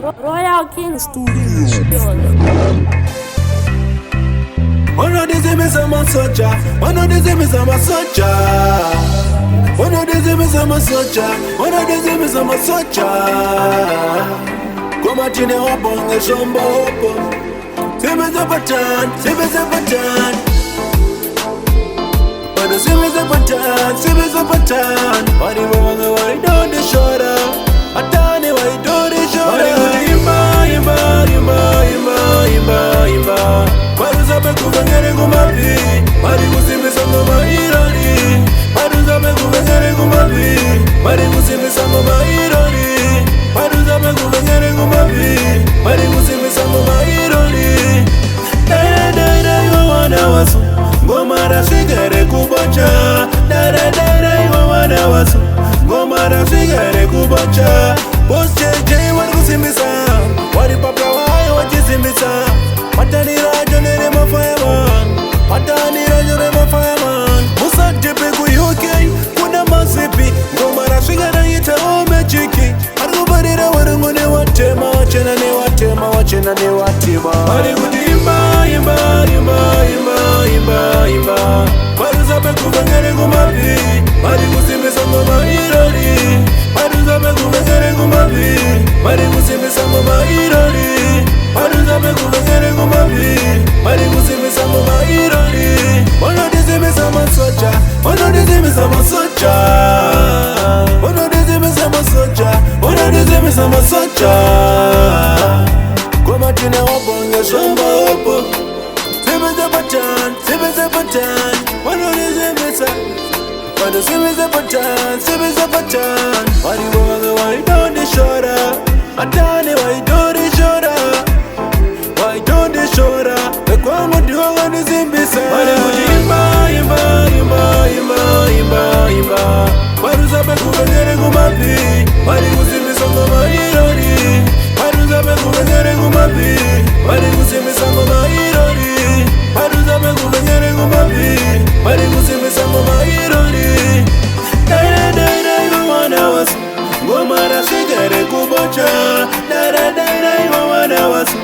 Royal King Studios. Ono dizimiza masocha, ono dizimiza masocha, ono dizimiza masocha, ono dizimiza masocha. Koma chine wabonge shombo hopo, simiza patan, simiza patan. Ono simiza patan, simiza patan. Wadi wanga wadi don't shora, atani wadi don't shora. Wadi imba, imba, imba, imba, imba, imba. Zabe kuvengere ngumabi, mari kuzimisa ngoma ironi. Zabe kuvengere ngumabi, mari kuzimisa ngoma ironi. Zabe kuvengere ngumabi, mari kuzimisa ngoma ironi. Dere dere iwa wana wasu, ngoma rasigere kubocha. Dere dere iwa wana wasu, ngoma rasigere kubocha. Post JJ wani kuzimisa, wani papa wae wajizimisa. Matani rajo nere mafayaman, matani rajo nere mafayaman. Musa jepe ku UK, kuna masipi. Ngoma rafigana yita ome chiki. Arkubarira warungu ne watema, wachena ne watema, wachena ne watema. Mari kutimba, imba, imba, imba, imba, imba. Mari zabe kuvengere ngumabi, mari kuzimisa ngoma ironi. Mari zabe kuvengere ngumabi, mari kuzimisa ngoma ironi. Mari zabe kuvengere ngumabi, mari kuzimisa ngoma ironi. Ono dizimisa masocha, ono dizimisa masocha, ono dizimisa masocha, ono dizimisa masocha. Koma chine wabonge shombo hopo, simiza patan, simiza patan. Ono dizimisa, ono simiza patan, simiza patan. Wadi wanga wadi don't shora, atani wadi don't shora. Why don't they show up? The Kwango Dioga Nizimbisa. Mari Mujimba, Imba, Imba, Imba, Imba, Imba. Maruzabe kuvengere ngumabi, mari kuzimbisa ngoma ironi. Maruzabe kuvengere ngumabi, mari kuzimbisa ngoma ironi. Maruzabe kuvengere ngumabi, mari kuzimbisa ngoma ironi. Dere dere iwa wana wasu, ngoma rasigere kubocha. Dere dere iwa wana wasu,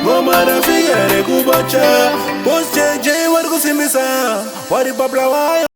ngoma rafigere kubocha. Post JJ wari kusimbisa, wari babla wayo.